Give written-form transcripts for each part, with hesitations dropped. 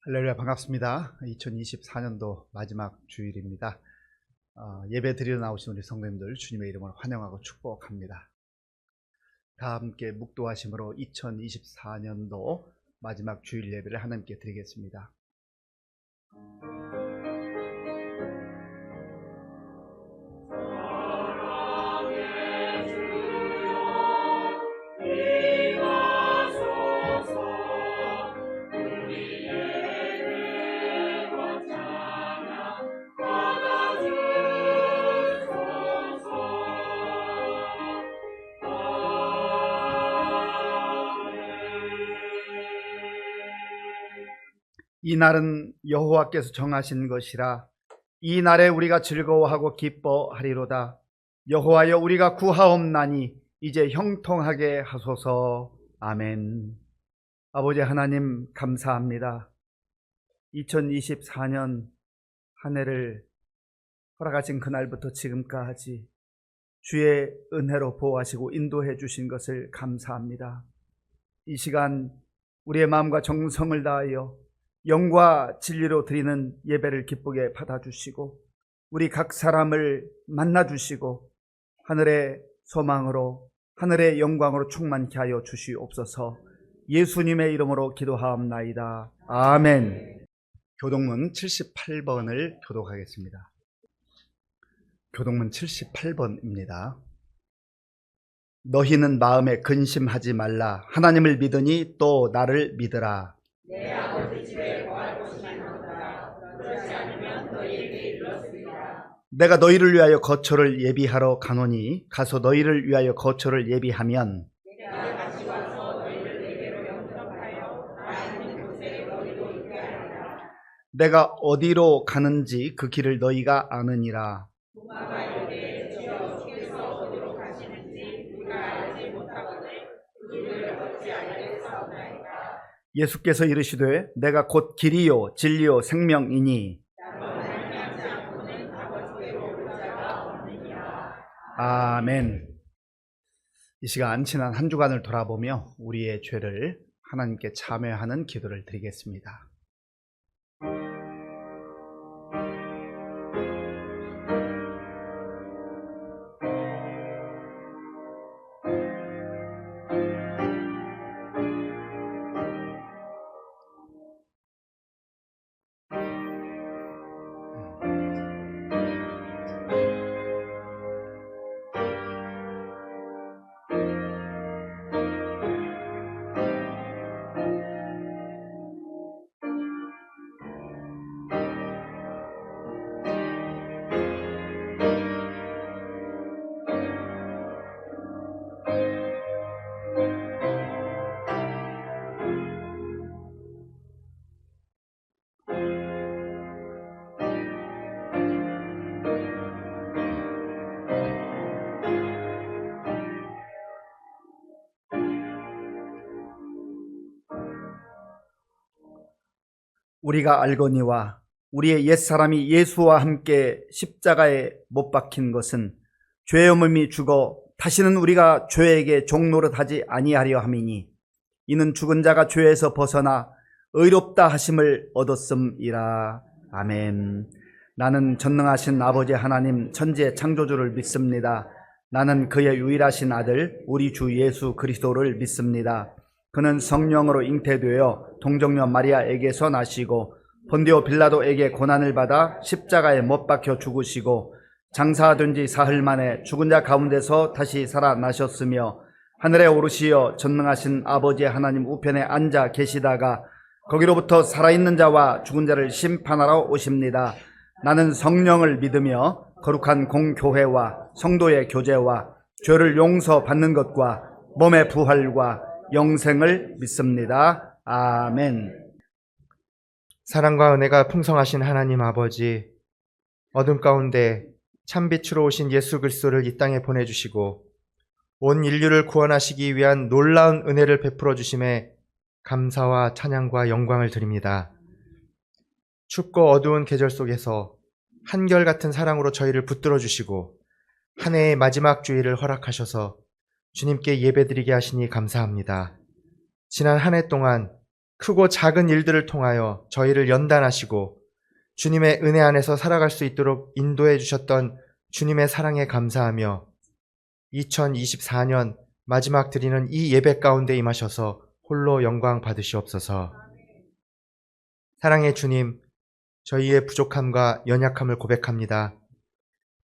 할렐루야, 반갑습니다. 2024년도 마지막 주일입니다. 예배 드리러 나오신 우리 성도님들 주님의 이름으로 환영하고 축복합니다. 다 함께 묵도하심으로 2024년도 마지막 주일 예배를 하나님께 드리겠습니다. 이 날은 여호와께서 정하신 것이라. 이 날에 우리가 즐거워하고 기뻐하리로다. 여호와여, 우리가 구하옵나니 이제 형통하게 하소서. 아멘. 아버지 하나님, 감사합니다. 2024년 한 해를 허락하신 그날부터 지금까지 주의 은혜로 보호하시고 인도해 주신 것을 감사합니다. 이 시간 우리의 마음과 정성을 다하여 영과 진리로 드리는 예배를 기쁘게 받아주시고 우리 각 사람을 만나주시고 하늘의 소망으로 하늘의 영광으로 충만케 하여 주시옵소서. 예수님의 이름으로 기도하옵나이다. 아멘. 교동문 78번을 교독하겠습니다. 교동문 78번입니다. 너희는 마음에 근심하지 말라. 하나님을 믿으니 또 나를 믿으라. 내 아버지 집에 거할 곳이 많도다. 그렇지 않으면 너희에게 이르렀으리라. 내가 너희를 위하여 거처를 예비하러 가노니 가서 너희를 위하여 거처를 예비하면 내가 다시 와서 너희를 내게로 영접하여 나 있는 곳에 너희도 있게 하리라. 내가 어디로 가는지 그 길을 너희가 아느니라. 누가 이르되 주여 주께서 어디로 가시는지 우리가 알지 못하거늘 그 길을 어찌 알겠사오나이까. 예수께서 이르시되 내가 곧 길이요 진리요 생명이니 나로 말미암지 않고는 아버지께로 올 자가 없느니라. 아멘. 이 시간 지난 한 주간을 돌아보며 우리의 죄를 하나님께 참회하는 기도를 드리겠습니다. 우리가 알거니와 우리의 옛사람이 예수와 함께 십자가에 못 박힌 것은 죄염음이 죽어 다시는 우리가 죄에게 종노릇하지 아니하려 함이니 이는 죽은 자가 죄에서 벗어나 의롭다 하심을 얻었음이라. 아멘. 나는 전능하신 아버지 하나님 천지의 창조주를 믿습니다. 나는 그의 유일하신 아들 우리 주 예수 그리스도를 믿습니다. 그는 성령으로 잉태되어 동정녀 마리아에게서 나시고 본디오 빌라도에게 고난을 받아 십자가에 못 박혀 죽으시고 장사된 지 사흘 만에 죽은 자 가운데서 다시 살아나셨으며 하늘에 오르시어 전능하신 아버지 하나님 우편에 앉아 계시다가 거기로부터 살아있는 자와 죽은 자를 심판하러 오십니다. 나는 성령을 믿으며 거룩한 공교회와 성도의 교제와 죄를 용서받는 것과 몸의 부활과 영생을 믿습니다. 아멘. 사랑과 은혜가 풍성하신 하나님 아버지, 어둠 가운데 참빛으로 오신 예수 그리스도를 이 땅에 보내주시고 온 인류를 구원하시기 위한 놀라운 은혜를 베풀어 주심에 감사와 찬양과 영광을 드립니다. 춥고 어두운 계절 속에서 한결같은 사랑으로 저희를 붙들어 주시고 한 해의 마지막 주일을 허락하셔서 주님께 예배드리게 하시니 감사합니다. 지난 한 해 동안 크고 작은 일들을 통하여 저희를 연단하시고 주님의 은혜 안에서 살아갈 수 있도록 인도해 주셨던 주님의 사랑에 감사하며 2024년 마지막 드리는 이 예배 가운데 임하셔서 홀로 영광 받으시옵소서. 사랑의 주님, 저희의 부족함과 연약함을 고백합니다.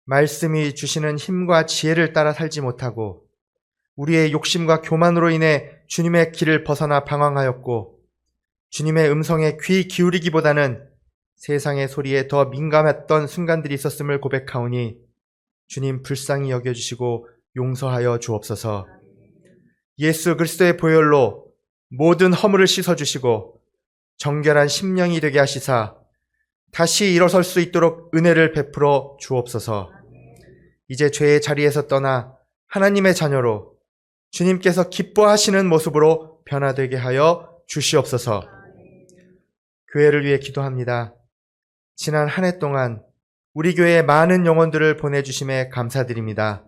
말씀이 주시는 힘과 지혜를 따라 살지 못하고 우리의 욕심과 교만으로 인해 주님의 길을 벗어나 방황하였고 주님의 음성에 귀 기울이기보다는 세상의 소리에 더 민감했던 순간들이 있었음을 고백하오니 주님 불쌍히 여겨주시고 용서하여 주옵소서. 예수 그리스도의 보혈로 모든 허물을 씻어주시고 정결한 심령이 되게 하시사 다시 일어설 수 있도록 은혜를 베풀어 주옵소서. 이제 죄의 자리에서 떠나 하나님의 자녀로 주님께서 기뻐하시는 모습으로 변화되게 하여 주시옵소서. 교회를 위해 기도합니다. 지난 한 해 동안 우리 교회에 많은 영혼들을 보내주심에 감사드립니다.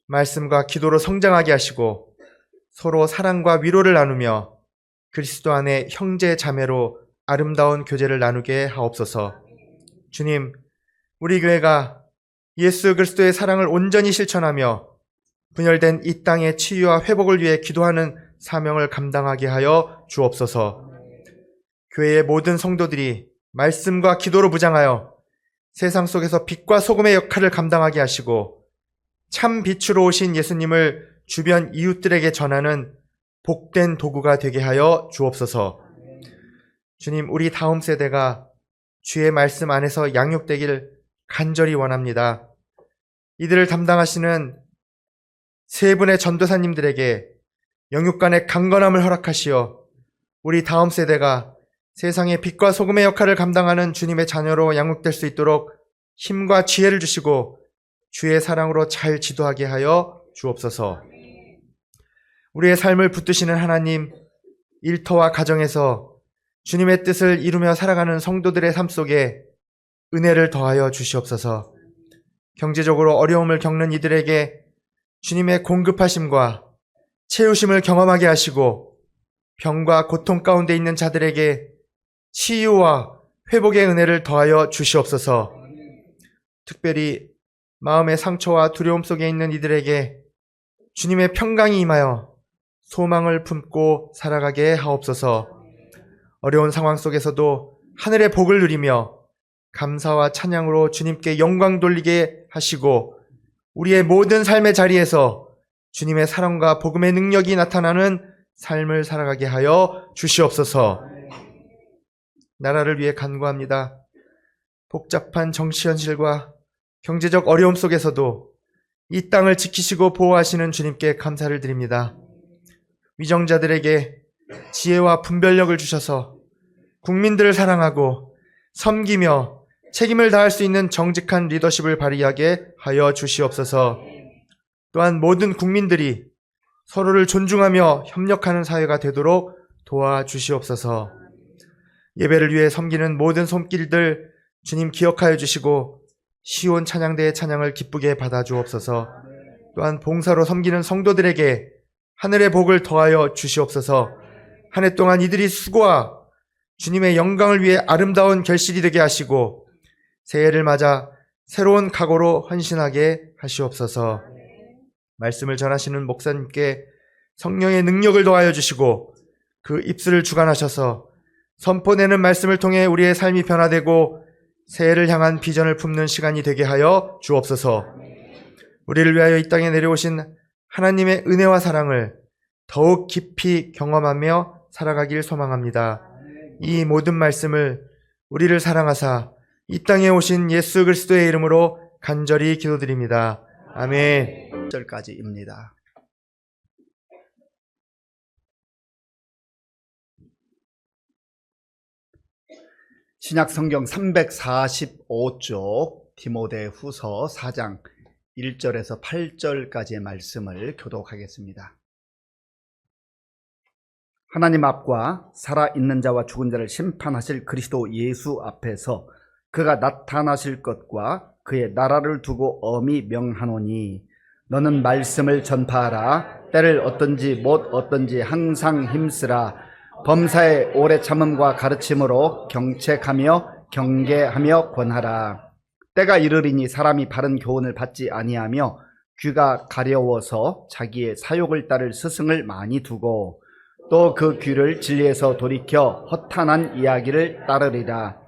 말씀과 기도로 성장하게 하시고 서로 사랑과 위로를 나누며 그리스도 안에 형제 자매로 아름다운 교제를 나누게 하옵소서. 주님, 우리 교회가 예수 그리스도의 사랑을 온전히 실천하며 분열된 이 땅의 치유와 회복을 위해 기도하는 사명을 감당하게 하여 주옵소서. 교회의 모든 성도들이 말씀과 기도로 무장하여 세상 속에서 빛과 소금의 역할을 감당하게 하시고 참 빛으로 오신 예수님을 주변 이웃들에게 전하는 복된 도구가 되게 하여 주옵소서. 주님, 우리 다음 세대가 주의 말씀 안에서 양육되길 간절히 원합니다. 이들을 담당하시는 세 분의 전도사님들에게 영육간의 강건함을 허락하시어 우리 다음 세대가 세상의 빛과 소금의 역할을 감당하는 주님의 자녀로 양육될 수 있도록 힘과 지혜를 주시고 주의 사랑으로 잘 지도하게 하여 주옵소서. 우리의 삶을 붙드시는 하나님, 일터와 가정에서 주님의 뜻을 이루며 살아가는 성도들의 삶 속에 은혜를 더하여 주시옵소서. 경제적으로 어려움을 겪는 이들에게 주님의 공급하심과 채우심을 경험하게 하시고 병과 고통 가운데 있는 자들에게 치유와 회복의 은혜를 더하여 주시옵소서. 특별히 마음의 상처와 두려움 속에 있는 이들에게 주님의 평강이 임하여 소망을 품고 살아가게 하옵소서. 어려운 상황 속에서도 하늘의 복을 누리며 감사와 찬양으로 주님께 영광 돌리게 하시고 우리의 모든 삶의 자리에서 주님의 사랑과 복음의 능력이 나타나는 삶을 살아가게 하여 주시옵소서. 나라를 위해 간구합니다. 복잡한 정치 현실과 경제적 어려움 속에서도 이 땅을 지키시고 보호하시는 주님께 감사를 드립니다. 위정자들에게 지혜와 분별력을 주셔서 국민들을 사랑하고 섬기며 책임을 다할 수 있는 정직한 리더십을 발휘하게 하여 주시옵소서. 또한 모든 국민들이 서로를 존중하며 협력하는 사회가 되도록 도와주시옵소서. 예배를 위해 섬기는 모든 손길들 주님 기억하여 주시고 시온 찬양대의 찬양을 기쁘게 받아주옵소서. 또한 봉사로 섬기는 성도들에게 하늘의 복을 더하여 주시옵소서. 한 해 동안 이들이 수고와 주님의 영광을 위해 아름다운 결실이 되게 하시고 새해를 맞아 새로운 각오로 헌신하게 하시옵소서. 말씀을 전하시는 목사님께 성령의 능력을 더하여 주시고 그 입술을 주관하셔서 선포되는 말씀을 통해 우리의 삶이 변화되고 새해를 향한 비전을 품는 시간이 되게 하여 주옵소서. 우리를 위하여 이 땅에 내려오신 하나님의 은혜와 사랑을 더욱 깊이 경험하며 살아가길 소망합니다. 이 모든 말씀을 우리를 사랑하사 이 땅에 오신 예수 그리스도의 이름으로 간절히 기도드립니다. 아멘. 1절까지입니다. 신약 성경 345쪽 디모데후서 4장 1절에서 8절까지의 말씀을 교독하겠습니다. 하나님 앞과 살아있는 자와 죽은 자를 심판하실 그리스도 예수 앞에서 그가 나타나실 것과 그의 나라를 두고 엄히 명하노니 너는 말씀을 전파하라. 때를 얻든지 못 얻든지 항상 힘쓰라. 범사의 오래 참음과 가르침으로 경책하며 경계하며 권하라. 때가 이르리니 사람이 바른 교훈을 받지 아니하며 귀가 가려워서 자기의 사욕을 따를 스승을 많이 두고 또 그 귀를 진리에서 돌이켜 허탄한 이야기를 따르리라.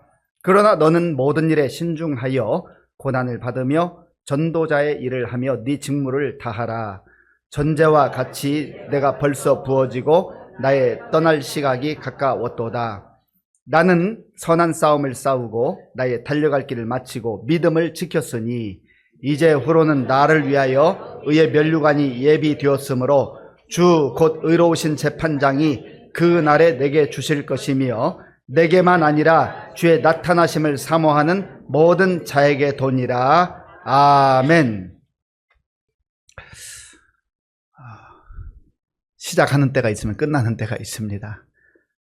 그러나 너는 모든 일에 신중하여 고난을 받으며 전도자의 일을 하며 네 직무를 다하라. 전제와 같이 내가 벌써 부어지고 나의 떠날 시각이 가까웠도다. 나는 선한 싸움을 싸우고 나의 달려갈 길을 마치고 믿음을 지켰으니 이제 후로는 나를 위하여 의의 면류관이 예비되었으므로 주 곧 의로우신 재판장이 그 날에 내게 주실 것이며 내게만 아니라 주의 나타나심을 사모하는 모든 자에게 도니라. 아멘. 시작하는 때가 있으면 끝나는 때가 있습니다.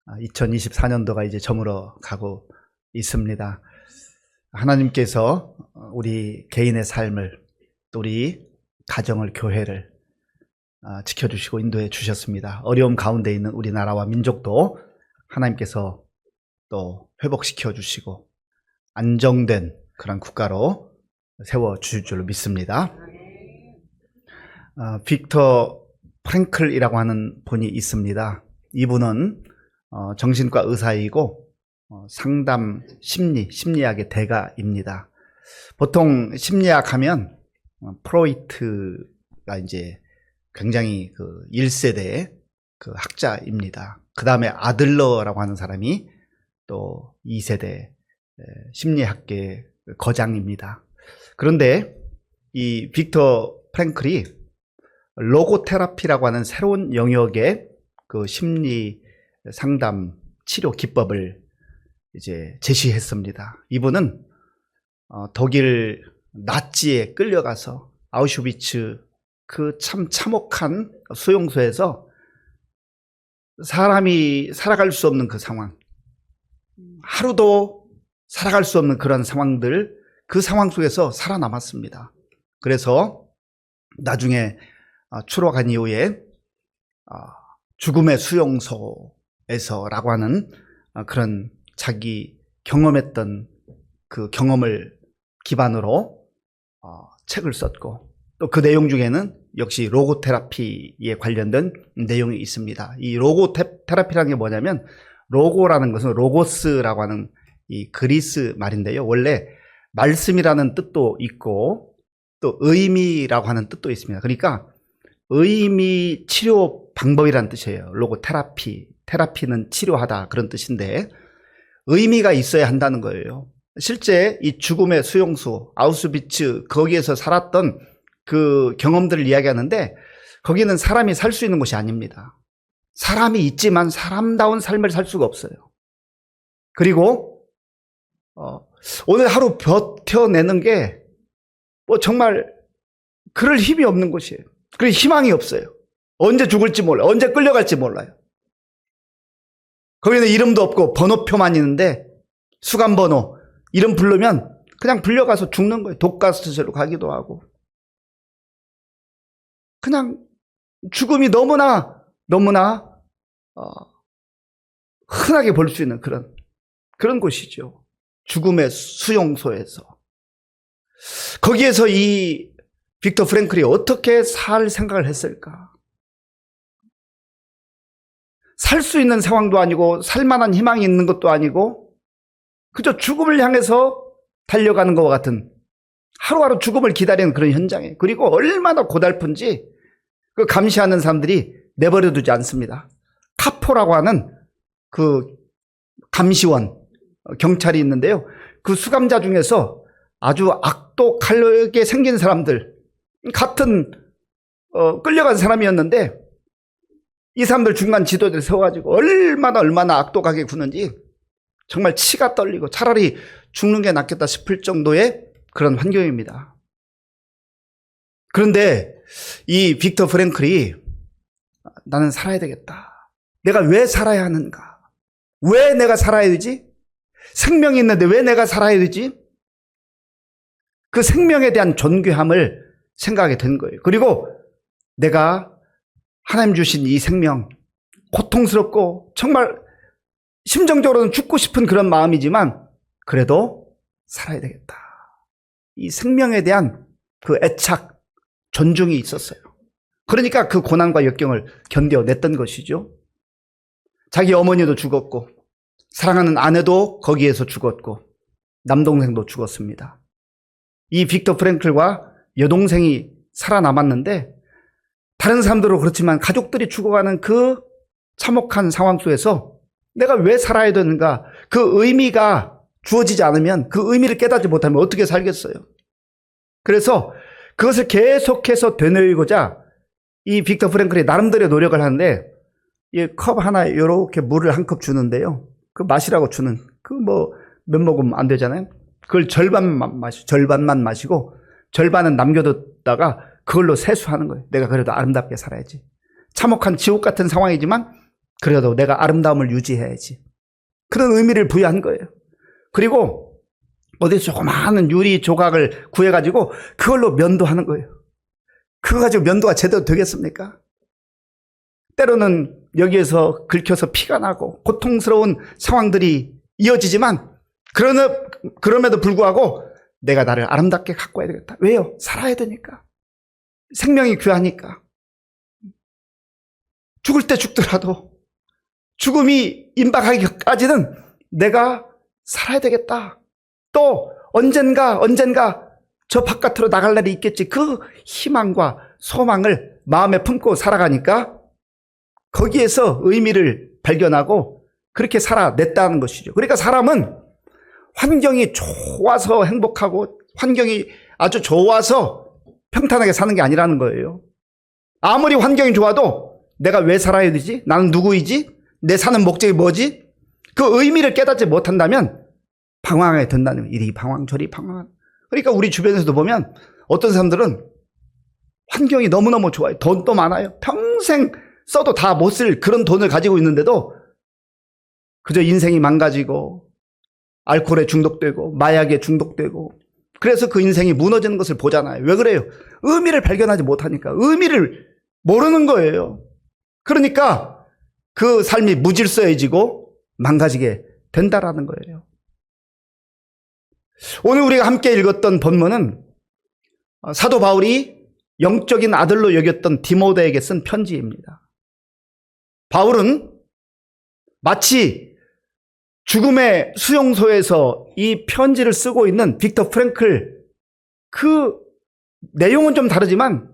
2024년도가 이제 저물어 가고 있습니다. 하나님께서 우리 개인의 삶을, 또 우리 가정을, 교회를 지켜주시고 인도해 주셨습니다. 어려움 가운데 있는 우리나라와 민족도 하나님께서 또 회복시켜 주시고 안정된 그런 국가로 세워주실 줄로 믿습니다. 빅터 프랭클이라고 하는 분이 있습니다. 이분은 정신과 의사이고 상담 심리학의 대가입니다. 보통 심리학 하면 프로이트가 이제 굉장히 그 1세대의 그 학자입니다. 그 다음에 아들러라고 하는 사람이 또 2세대 심리학계의 거장입니다. 그런데 이 빅터 프랭클이 로고테라피라고 하는 새로운 영역의 그 심리 상담 치료 기법을 이제 제시했습니다. 이분은 독일 나치에 끌려가서 아우슈비츠 그 참 참혹한 수용소에서 사람이 살아갈 수 없는 그 상황, 하루도 살아갈 수 없는 그런 상황들, 그 상황 속에서 살아남았습니다. 그래서 나중에 추록한 이후에 죽음의 수용소에서라고 하는 그런 자기 경험했던 그 경험을 기반으로 책을 썼고, 또 그 내용 중에는 역시 로고테라피에 관련된 내용이 있습니다. 이 로고테라피라는 게 뭐냐면, 로고라는 것은 로고스라고 하는 이 그리스 말인데요. 원래 말씀이라는 뜻도 있고 또 의미라고 하는 뜻도 있습니다. 그러니까 의미 치료 방법이라는 뜻이에요. 로고테라피, 테라피는 치료하다, 그런 뜻인데 의미가 있어야 한다는 거예요. 실제 이 죽음의 수용소 아우슈비츠, 거기에서 살았던 그 경험들을 이야기하는데 거기는 사람이 살 수 있는 곳이 아닙니다. 사람이 있지만 사람다운 삶을 살 수가 없어요. 그리고 오늘 하루 버텨내는 게 뭐 정말 그럴 힘이 없는 곳이에요. 그리고 희망이 없어요. 언제 죽을지 몰라요. 언제 끌려갈지 몰라요. 거기는 이름도 없고 번호표만 있는데 수감번호, 이름 부르면 그냥 불려가서 죽는 거예요. 독가스로 가기도 하고. 그냥 죽음이 너무나 흔하게 볼 수 있는 그런 곳이죠. 죽음의 수용소에서. 거기에서 이 빅터 프랭클이 어떻게 살 생각을 했을까? 살 수 있는 상황도 아니고 살만한 희망이 있는 것도 아니고 그저 죽음을 향해서 달려가는 것과 같은, 하루하루 죽음을 기다리는 그런 현장에, 그리고 얼마나 고달픈지 그 감시하는 사람들이 내버려 두지 않습니다. 카포라고 하는 그 감시원, 경찰이 있는데요. 그 수감자 중에서 아주 악독하게 생긴 사람들, 같은 끌려간 사람이었는데 이 사람들 중간 지도자를 세워가지고 얼마나 악독하게 구는지 정말 치가 떨리고 차라리 죽는 게 낫겠다 싶을 정도의 그런 환경입니다. 그런데 이 빅터 프랭클이 나는 살아야 되겠다. 내가 왜 살아야 하는가? 왜 내가 살아야 되지? 생명이 있는데 왜 내가 살아야 되지? 그 생명에 대한 존귀함을 생각하게 된 거예요. 그리고 내가 하나님 주신 이 생명, 고통스럽고 정말 심정적으로는 죽고 싶은 그런 마음이지만 그래도 살아야 되겠다. 이 생명에 대한 그 애착, 존중이 있었어요. 그러니까 그 고난과 역경을 견뎌냈던 것이죠. 자기 어머니도 죽었고 사랑하는 아내도 거기에서 죽었고 남동생도 죽었습니다. 이 빅터 프랭클과 여동생이 살아남았는데 다른 사람들은 그렇지만 가족들이 죽어가는 그 참혹한 상황 속에서 내가 왜 살아야 되는가, 그 의미가 주어지지 않으면, 그 의미를 깨닫지 못하면 어떻게 살겠어요. 그래서 그것을 계속해서 되뇌이고자 이 빅터 프랭클이 나름대로 노력을 하는데 이 컵 하나에 이렇게 물을 한 컵 주는데요, 그 마시라고 주는 그 뭐 몇 모금 안 되잖아요. 그걸 절반만 마시고 절반은 남겨뒀다가 그걸로 세수하는 거예요. 내가 그래도 아름답게 살아야지. 참혹한 지옥 같은 상황이지만 그래도 내가 아름다움을 유지해야지. 그런 의미를 부여한 거예요. 그리고 어디 조그마한 유리 조각을 구해가지고 그걸로 면도하는 거예요. 그거 가지고 면도가 제대로 되겠습니까? 때로는 여기에서 긁혀서 피가 나고 고통스러운 상황들이 이어지지만 그럼에도 불구하고 내가 나를 아름답게 갖고 와야 되겠다. 왜요? 살아야 되니까. 생명이 귀하니까. 죽을 때 죽더라도 죽음이 임박하기까지는 내가 살아야 되겠다. 또 언젠가 저 바깥으로 나갈 날이 있겠지. 그 희망과 소망을 마음에 품고 살아가니까 거기에서 의미를 발견하고 그렇게 살아냈다는 것이죠. 그러니까 사람은 환경이 좋아서 행복하고 환경이 아주 좋아서 평탄하게 사는 게 아니라는 거예요. 아무리 환경이 좋아도 내가 왜 살아야 되지? 나는 누구이지? 내 사는 목적이 뭐지? 그 의미를 깨닫지 못한다면 방황하게 된다는 거예요. 이리 방황 저리 방황. 그러니까 우리 주변에서도 보면 어떤 사람들은 환경이 너무너무 좋아요. 돈도 많아요. 평생 써도 다 못 쓸 그런 돈을 가지고 있는데도 그저 인생이 망가지고 알코올에 중독되고 마약에 중독되고 그래서 그 인생이 무너지는 것을 보잖아요. 왜 그래요? 의미를 발견하지 못하니까. 의미를 모르는 거예요. 그러니까 그 삶이 무질서해지고 망가지게 된다라는 거예요. 오늘 우리가 함께 읽었던 본문은 사도 바울이 영적인 아들로 여겼던 디모데에게 쓴 편지입니다. 바울은 마치 죽음의 수용소에서 이 편지를 쓰고 있는 빅터 프랭클, 그 내용은 좀 다르지만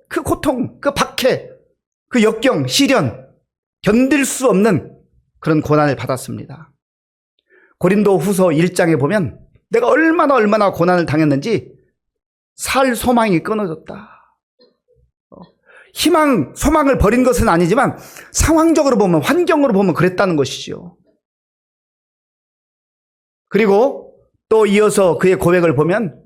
그 고통, 그 박해, 그 역경, 시련 견딜 수 없는 그런 고난을 받았습니다. 고린도 후서 1장에 보면 내가 얼마나 고난을 당했는지 살 소망이 끊어졌다. 희망, 소망을 버린 것은 아니지만 상황적으로 보면, 환경으로 보면 그랬다는 것이죠. 그리고 또 이어서 그의 고백을 보면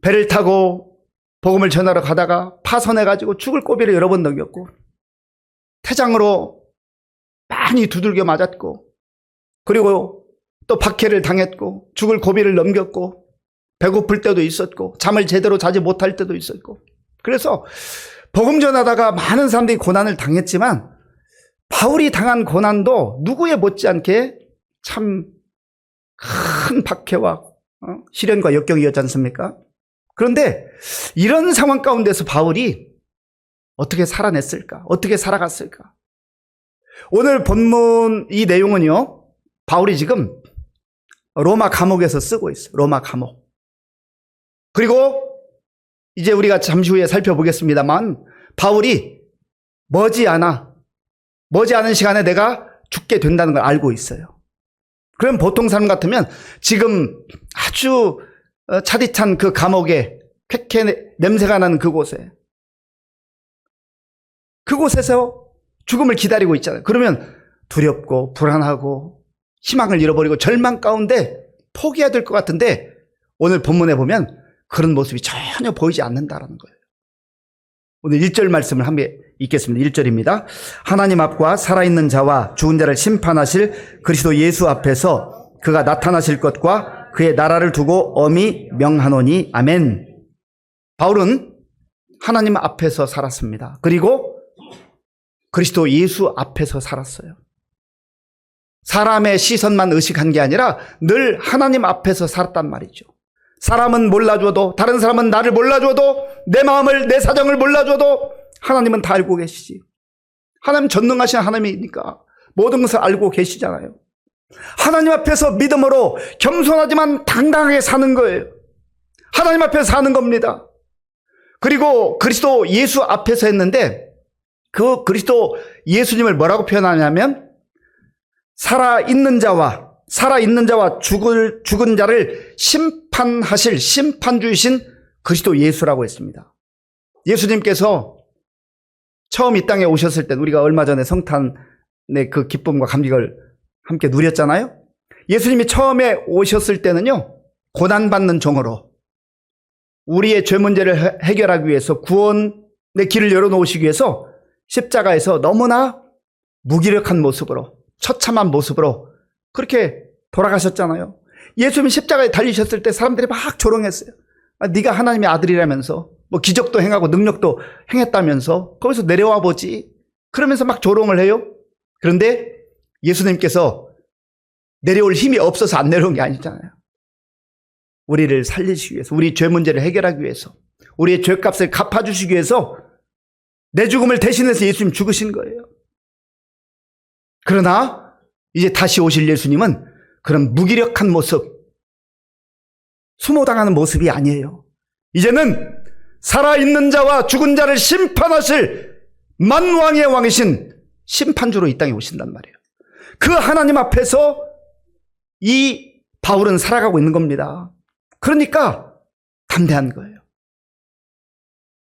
배를 타고 복음을 전하러 가다가 파손해가지고 죽을 고비를 여러 번 넘겼고 태장으로 많이 두들겨 맞았고 그리고 또 박해를 당했고 죽을 고비를 넘겼고 배고플 때도 있었고 잠을 제대로 자지 못할 때도 있었고 그래서 복음 전하다가 많은 사람들이 고난을 당했지만 바울이 당한 고난도 누구에 못지않게 참 큰 박해와 시련과 역경이었지 않습니까? 그런데 이런 상황 가운데서 바울이 어떻게 살아냈을까? 어떻게 살아갔을까? 오늘 본문 이 내용은요, 바울이 지금 로마 감옥에서 쓰고 있어요. 로마 감옥. 그리고 이제 우리가 잠시 후에 살펴보겠습니다만 바울이 머지않은 시간에 내가 죽게 된다는 걸 알고 있어요. 그럼 보통 사람 같으면 지금 아주 차디찬 그 감옥에 쾌쾌 냄새가 나는 그곳에서 죽음을 기다리고 있잖아요. 그러면 두렵고 불안하고 희망을 잃어버리고 절망 가운데 포기해야 될 것 같은데 오늘 본문에 보면 그런 모습이 전혀 보이지 않는다라는 거예요. 오늘 1절 말씀을 함께 읽겠습니다. 1절입니다. 하나님 앞과 살아있는 자와 죽은 자를 심판하실 그리스도 예수 앞에서 그가 나타나실 것과 그의 나라를 두고 엄히 명하노니 아멘. 바울은 하나님 앞에서 살았습니다. 그리고 그리스도 예수 앞에서 살았어요. 사람의 시선만 의식한 게 아니라 늘 하나님 앞에서 살았단 말이죠. 사람은 몰라줘도, 다른 사람은 나를 몰라줘도, 내 마음을, 내 사정을 몰라줘도 하나님은 다 알고 계시지. 하나님 전능하신 하나님이니까 모든 것을 알고 계시잖아요. 하나님 앞에서 믿음으로 겸손하지만 당당하게 사는 거예요. 하나님 앞에서 사는 겁니다. 그리고 그리스도 예수 앞에서 했는데, 그 그리스도 예수님을 뭐라고 표현하냐면 살아있는 자와 죽은 자를 심판하실 심판주이신 그리스도 예수라고 했습니다. 예수님께서 처음 이 땅에 오셨을 때, 우리가 얼마 전에 성탄의 그 기쁨과 감격을 함께 누렸잖아요. 예수님이 처음에 오셨을 때는요, 고난받는 종으로 우리의 죄 문제를 해결하기 위해서, 구원의 길을 열어놓으시기 위해서 십자가에서 너무나 무기력한 모습으로, 처참한 모습으로 그렇게 돌아가셨잖아요. 예수님이 십자가에 달리셨을 때 사람들이 막 조롱했어요. 네가 하나님의 아들이라면서, 뭐 기적도 행하고 능력도 행했다면서 거기서 내려와 보지, 그러면서 막 조롱을 해요. 그런데 예수님께서 내려올 힘이 없어서 안 내려온 게 아니잖아요. 우리를 살리시기 위해서, 우리 죄 문제를 해결하기 위해서, 우리의 죄값을 갚아주시기 위해서 내 죽음을 대신해서 예수님 죽으신 거예요. 그러나 이제 다시 오실 예수님은 그런 무기력한 모습, 수모당하는 모습이 아니에요. 이제는 살아있는 자와 죽은 자를 심판하실 만왕의 왕이신 심판주로 이 땅에 오신단 말이에요. 그 하나님 앞에서 이 바울은 살아가고 있는 겁니다. 그러니까 담대한 거예요.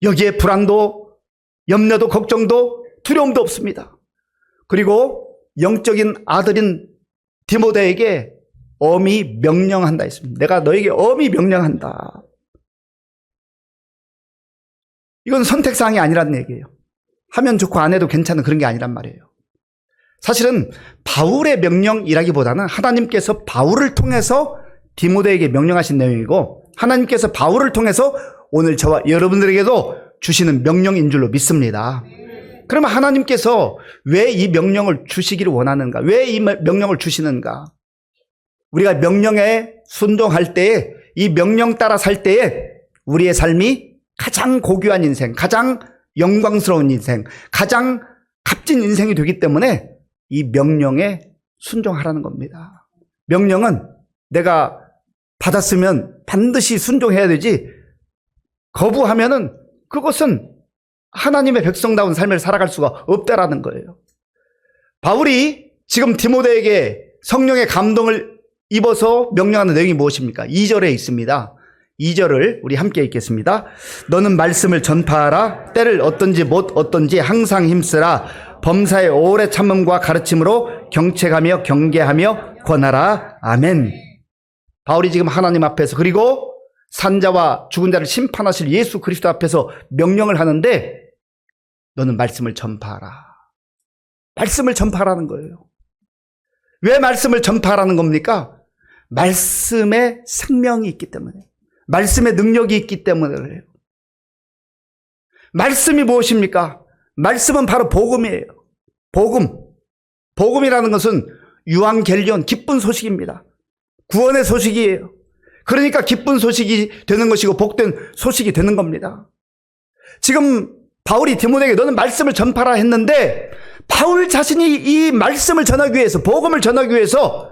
여기에 불안도, 염려도, 걱정도, 두려움도 없습니다. 그리고 영적인 아들인 디모데에게 엄히 명령한다 했습니다. 내가 너에게 엄히 명령한다. 이건 선택사항이 아니라는 얘기예요. 하면 좋고 안 해도 괜찮은 그런 게 아니란 말이에요. 사실은 바울의 명령이라기보다는 하나님께서 바울을 통해서 디모데에게 명령하신 내용이고, 하나님께서 바울을 통해서 오늘 저와 여러분들에게도 주시는 명령인 줄로 믿습니다. 그러면 하나님께서 왜 이 명령을 주시기를 원하는가? 왜 이 명령을 주시는가? 우리가 명령에 순종할 때에, 이 명령 따라 살 때에 우리의 삶이 가장 고귀한 인생, 가장 영광스러운 인생, 가장 값진 인생이 되기 때문에 이 명령에 순종하라는 겁니다. 명령은 내가 받았으면 반드시 순종해야 되지, 거부하면은 그것은 하나님의 백성다운 삶을 살아갈 수가 없다라는 거예요. 바울이 지금 디모데에게 성령의 감동을 입어서 명령하는 내용이 무엇입니까? 2절에 있습니다. 2절을 우리 함께 읽겠습니다. 너는 말씀을 전파하라. 때를 얻든지 못 얻든지 항상 힘쓰라. 범사의 오래 참음과 가르침으로 경책하며 경계하며 권하라. 아멘. 바울이 지금 하나님 앞에서, 그리고 산자와 죽은 자를 심판하실 예수 그리스도 앞에서 명령을 하는데, 너는 말씀을 전파하라. 말씀을 전파하라는 거예요. 왜 말씀을 전파하라는 겁니까? 말씀에 생명이 있기 때문에, 말씀에 능력이 있기 때문에 그래요. 말씀이 무엇입니까? 말씀은 바로 복음이에요. 복음. 복음이라는 것은 유앙겔리온, 기쁜 소식입니다. 구원의 소식이에요. 그러니까 기쁜 소식이 되는 것이고 복된 소식이 되는 겁니다. 지금 바울이 디모데에게 너는 말씀을 전파라 했는데, 바울 자신이 이 말씀을 전하기 위해서, 복음을 전하기 위해서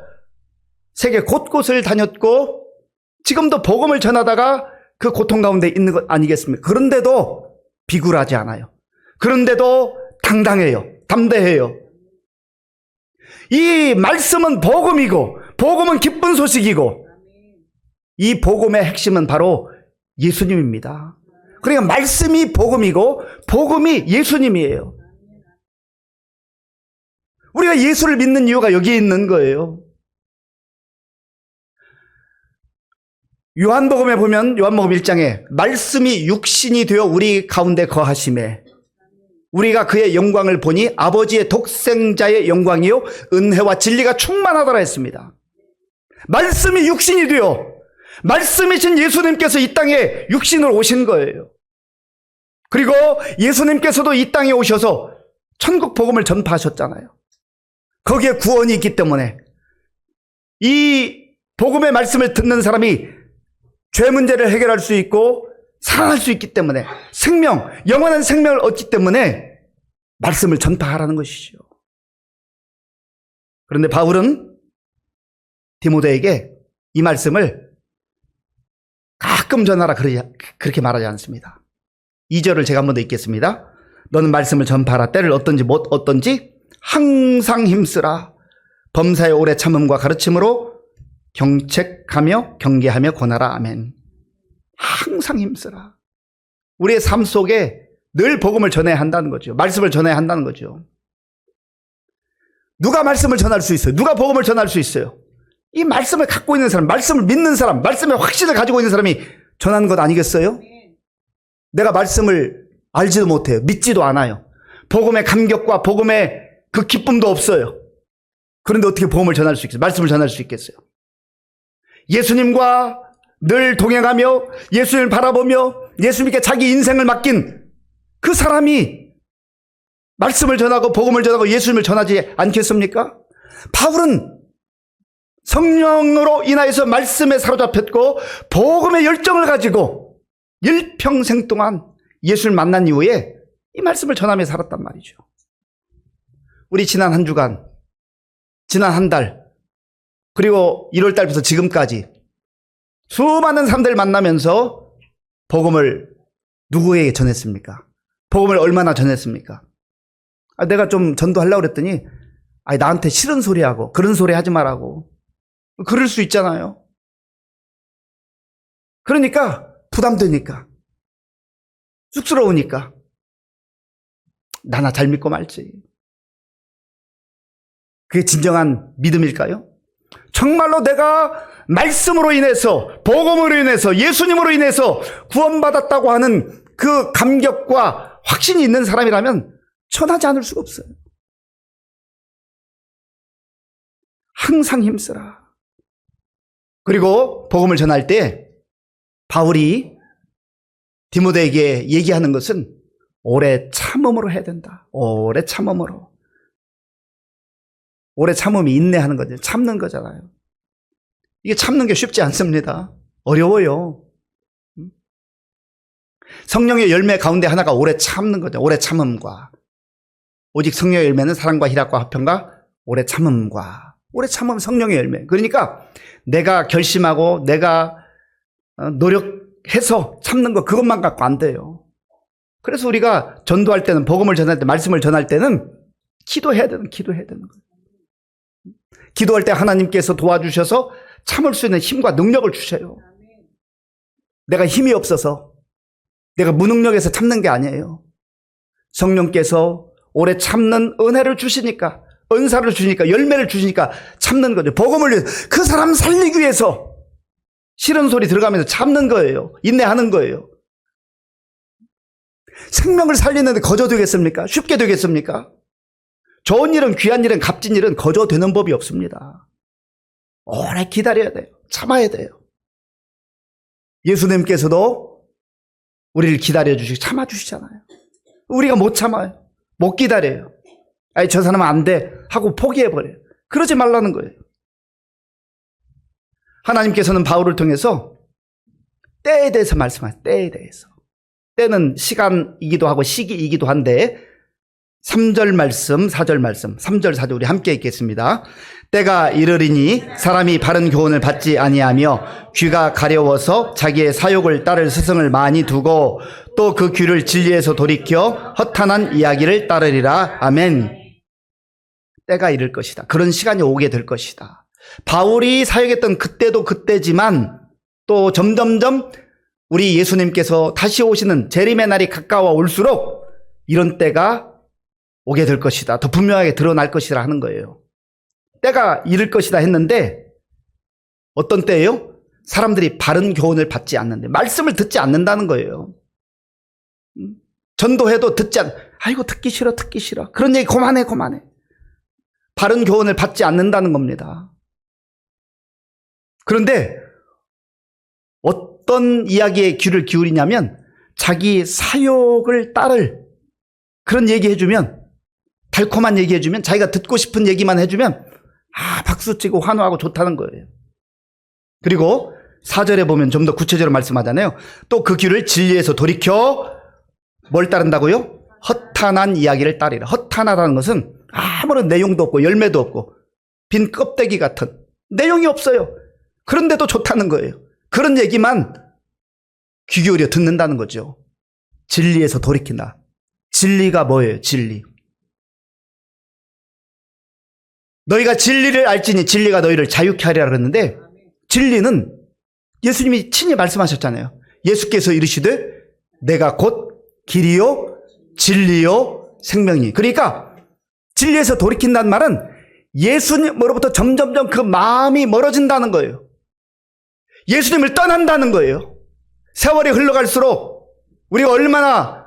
세계 곳곳을 다녔고 지금도 복음을 전하다가 그 고통 가운데 있는 것 아니겠습니까? 그런데도 비굴하지 않아요. 그런데도 당당해요. 담대해요. 이 말씀은 복음이고, 복음은 기쁜 소식이고, 이 복음의 핵심은 바로 예수님입니다. 그러니까 말씀이 복음이고 복음이 예수님이에요. 우리가 예수를 믿는 이유가 여기에 있는 거예요. 요한복음에 보면, 요한복음 1장에 말씀이 육신이 되어 우리 가운데 거하심에 우리가 그의 영광을 보니 아버지의 독생자의 영광이요 은혜와 진리가 충만하더라 했습니다. 말씀이 육신이 되어, 말씀이신 예수님께서 이 땅에 육신으로 오신 거예요. 그리고 예수님께서도 이 땅에 오셔서 천국 복음을 전파하셨잖아요. 거기에 구원이 있기 때문에 이 복음의 말씀을 듣는 사람이 죄 문제를 해결할 수 있고 살아날 수 있기 때문에 생명, 영원한 생명을 얻기 때문에 말씀을 전파하라는 것이죠. 그런데 바울은 디모데에게 이 말씀을 가끔 전하라 그렇게 말하지 않습니다. 2절을 제가 한 번 더 읽겠습니다. 너는 말씀을 전파하라. 때를 어떤지 항상 힘쓰라. 범사에 오래 참음과 가르침으로 경책하며 경계하며 권하라. 아멘. 항상 힘쓰라. 우리의 삶 속에 늘 복음을 전해야 한다는 거죠. 말씀을 전해야 한다는 거죠. 누가 말씀을 전할 수 있어요? 누가 복음을 전할 수 있어요? 이 말씀을 갖고 있는 사람, 말씀을 믿는 사람, 말씀의 확신을 가지고 있는 사람이 전하는 것 아니겠어요? 내가 말씀을 알지도 못해요. 믿지도 않아요. 복음의 감격과 복음의 그 기쁨도 없어요. 그런데 어떻게 복음을 전할 수 있겠어요? 말씀을 전할 수 있겠어요? 예수님과 늘 동행하며 예수님을 바라보며 예수님께 자기 인생을 맡긴 그 사람이 말씀을 전하고 복음을 전하고 예수님을 전하지 않겠습니까? 바울은 성령으로 인하여서 말씀에 사로잡혔고 복음의 열정을 가지고 일평생 동안 예수를 만난 이후에 이 말씀을 전하며 살았단 말이죠. 우리 지난 한 주간, 지난 한 달, 그리고 1월 달부터 지금까지 수많은 사람들을 만나면서 복음을 누구에게 전했습니까? 복음을 얼마나 전했습니까? 내가 좀 전도하려고 그랬더니 나한테 싫은 소리하고 그런 소리 하지 말라고. 그럴 수 있잖아요. 그러니까 부담되니까 쑥스러우니까 나나 잘 믿고 말지. 그게 진정한 믿음일까요? 정말로 내가 말씀으로 인해서 복음으로 인해서 예수님으로 인해서 구원받았다고 하는 그 감격과 확신이 있는 사람이라면 전하지 않을 수가 없어요. 항상 힘쓰라. 그리고 복음을 전할 때 바울이 디모데에게 얘기하는 것은 오래 참음으로 해야 된다. 오래 참음으로. 오래 참음이 인내하는 거죠. 참는 거잖아요. 이게 참는 게 쉽지 않습니다. 어려워요. 성령의 열매 가운데 하나가 오래 참는 거죠. 오래 참음과. 오직 성령의 열매는 사랑과 희락과 화평과 오래 참음과. 오래 참음 성령의 열매. 그러니까 내가 결심하고 내가 노력해서 참는 거 그것만 갖고 안 돼요. 그래서 우리가 전도할 때는 복음을 전할 때 말씀을 전할 때는 기도해야 되는 거예요. 기도할 때 하나님께서 도와주셔서 참을 수 있는 힘과 능력을 주셔요. 내가 힘이 없어서 내가 무능력해서 참는 게 아니에요. 성령께서 오래 참는 은혜를 주시니까 은사를 주시니까 열매를 주시니까 참는 거죠. 복음을 위해서 그 사람 살리기 위해서 싫은 소리 들어가면서 참는 거예요. 인내하는 거예요. 생명을 살리는데 거저 되겠습니까? 쉽게 되겠습니까? 좋은 일은 귀한 일은 값진 일은 거저 되는 법이 없습니다. 오래 기다려야 돼요. 참아야 돼요. 예수님께서도 우리를 기다려주시고 참아주시잖아요. 우리가 못 참아요. 못 기다려요. 저 사람은 안 돼 하고 포기해버려요. 그러지 말라는 거예요. 하나님께서는 바울을 통해서 때에 대해서 말씀하세요. 때에 대해서. 때는 시간이기도 하고 시기이기도 한데 3절 말씀, 4절 말씀, 3절, 4절 우리 함께 읽겠습니다. 때가 이르리니 사람이 바른 교훈을 받지 아니하며 귀가 가려워서 자기의 사욕을 따를 스승을 많이 두고 또 그 귀를 진리에서 돌이켜 허탄한 이야기를 따르리라. 아멘. 때가 이를 것이다. 그런 시간이 오게 될 것이다. 바울이 사역했던 그때도 그때지만 또 점점점 우리 예수님께서 다시 오시는 재림의 날이 가까워 올수록 이런 때가 오게 될 것이다. 더 분명하게 드러날 것이라 하는 거예요. 때가 이를 것이다 했는데 어떤 때예요? 사람들이 바른 교훈을 받지 않는데 말씀을 듣지 않는다는 거예요. 전도해도 아이고 듣기 싫어 그런 얘기 그만해 바른 교훈을 받지 않는다는 겁니다. 그런데 어떤 이야기에 귀를 기울이냐면 자기 사욕을 따를 그런 얘기 해주면 달콤한 얘기 해주면, 자기가 듣고 싶은 얘기만 해주면 박수치고 환호하고 좋다는 거예요. 그리고 4절에 보면 좀 더 구체적으로 말씀하잖아요. 또 그 귀를 진리에서 돌이켜 뭘 따른다고요? 허탄한 이야기를 따르라. 허탄하다는 것은 아무런 내용도 없고 열매도 없고 빈 껍데기 같은, 내용이 없어요. 그런데도 좋다는 거예요. 그런 얘기만 귀 기울여 듣는다는 거죠. 진리에서 돌이킨다. 진리가 뭐예요? 진리. 너희가 진리를 알지니 진리가 너희를 자유케 하리라 그랬는데, 진리는 예수님이 친히 말씀하셨잖아요. 예수께서 이르시되 내가 곧 길이요 진리요 생명이니. 그러니까 진리에서 돌이킨다는 말은 예수님으로부터 점점점 그 마음이 멀어진다는 거예요. 예수님을 떠난다는 거예요. 세월이 흘러갈수록 우리가 얼마나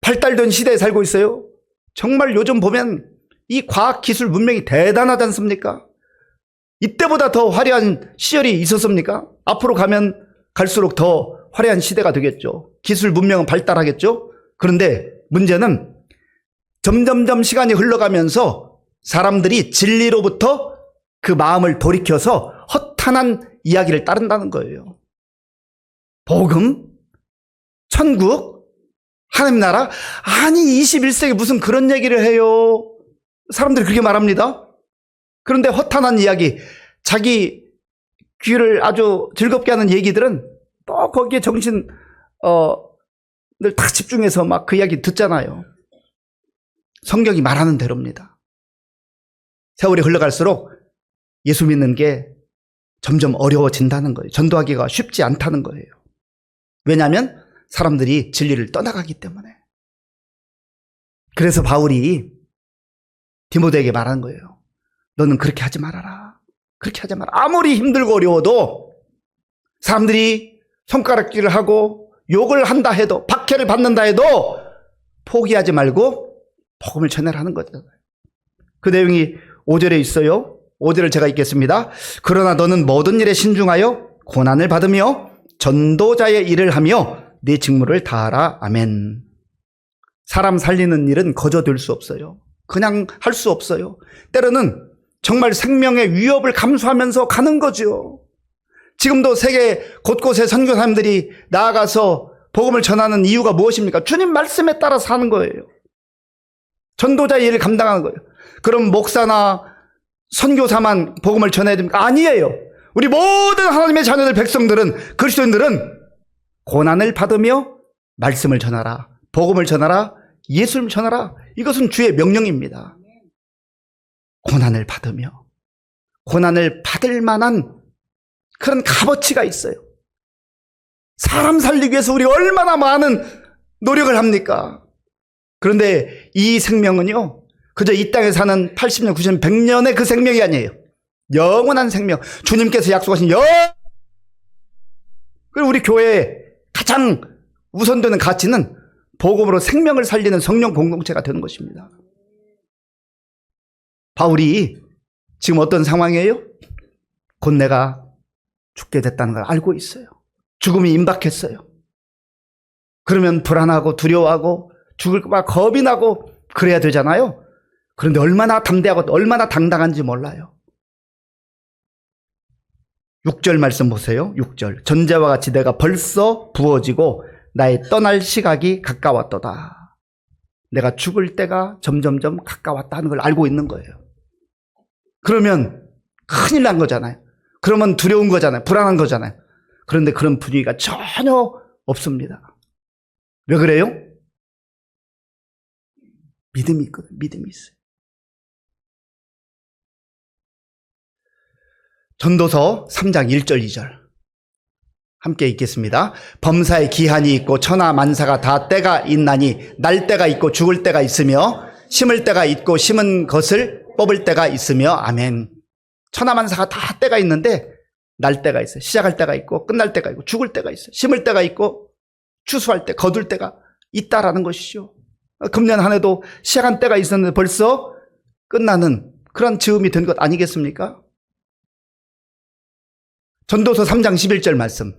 발달된 시대에 살고 있어요. 정말 요즘 보면 이 과학기술 문명이 대단하지 않습니까? 이때보다 더 화려한 시절이 있었습니까? 앞으로 가면 갈수록 더 화려한 시대가 되겠죠. 기술 문명은 발달하겠죠. 그런데 문제는 점점점 시간이 흘러가면서 사람들이 진리로부터 그 마음을 돌이켜서 허탄한 이야기를 따른다는 거예요. 복음, 천국, 하나님 나라, 아니 21세기 무슨 그런 얘기를 해요. 사람들이 그렇게 말합니다. 그런데 허탄한 이야기, 자기 귀를 아주 즐겁게 하는 얘기들은 또 거기에 정신 늘 다 집중해서 막 그 이야기 듣잖아요. 성경이 말하는 대로입니다. 세월이 흘러갈수록 예수 믿는 게 점점 어려워진다는 거예요. 전도하기가 쉽지 않다는 거예요. 왜냐하면 사람들이 진리를 떠나가기 때문에. 그래서 바울이 디모데에게 말하는 거예요. 너는 그렇게 하지 말아라. 그렇게 하지 마라. 아무리 힘들고 어려워도 사람들이 손가락질을 하고 욕을 한다 해도, 박해를 받는다 해도 포기하지 말고 복음을 전하라는 거잖아요. 그 내용이 5절에 있어요. 5절을 제가 읽겠습니다. 그러나 너는 모든 일에 신중하여 고난을 받으며 전도자의 일을 하며 네 직무를 다하라. 아멘. 사람 살리는 일은 거저 될 수 없어요. 그냥 할 수 없어요. 때로는 정말 생명의 위협을 감수하면서 가는 거죠. 지금도 세계 곳곳에 선교사님들이 나아가서 복음을 전하는 이유가 무엇입니까? 주님 말씀에 따라 사는 거예요. 전도자의 일을 감당하는 거예요. 그럼 목사나 선교사만 복음을 전해야 됩니까? 아니에요. 우리 모든 하나님의 자녀들, 백성들은, 그리스도인들은 고난을 받으며 말씀을 전하라, 복음을 전하라, 예수를 전하라. 이것은 주의 명령입니다. 고난을 받으며, 고난을 받을 만한 그런 값어치가 있어요. 사람 살리기 위해서 우리 얼마나 많은 노력을 합니까? 그런데 이 생명은요, 그저 이 땅에 사는 80년, 90년, 100년의 그 생명이 아니에요. 영원한 생명. 주님께서 약속하신 그리고 우리 교회의 가장 우선되는 가치는 복음으로 생명을 살리는 성령 공동체가 되는 것입니다. 바울이 지금 어떤 상황이에요? 곧 내가 죽게 됐다는 걸 알고 있어요. 죽음이 임박했어요. 그러면 불안하고 두려워하고 죽을까 봐 겁이 나고 그래야 되잖아요. 그런데 얼마나 담대하고 얼마나 당당한지 몰라요. 6절 말씀 보세요. 6절. 전제와 같이 내가 벌써 부어지고 나의 떠날 시각이 가까웠도다. 내가 죽을 때가 점점점 가까웠다 하는 걸 알고 있는 거예요. 그러면 큰일 난 거잖아요. 그러면 두려운 거잖아요. 불안한 거잖아요. 그런데 그런 분위기가 전혀 없습니다. 왜 그래요? 믿음이 있거든요. 믿음이 있어요. 전도서 3장 1절 2절 함께 읽겠습니다. 범사에 기한이 있고 천하 만사가 다 때가 있나니 날 때가 있고 죽을 때가 있으며 심을 때가 있고 심은 것을 뽑을 때가 있으며 아멘. 천하 만사가 다 때가 있는데 날 때가 있어요. 시작할 때가 있고 끝날 때가 있고 죽을 때가 있어요. 심을 때가 있고 추수할 때, 거둘 때가 있다라는 것이죠. 금년 한 해도 시작한 때가 있었는데 벌써 끝나는 그런 즈음이 된 것 아니겠습니까? 전도서 3장 11절 말씀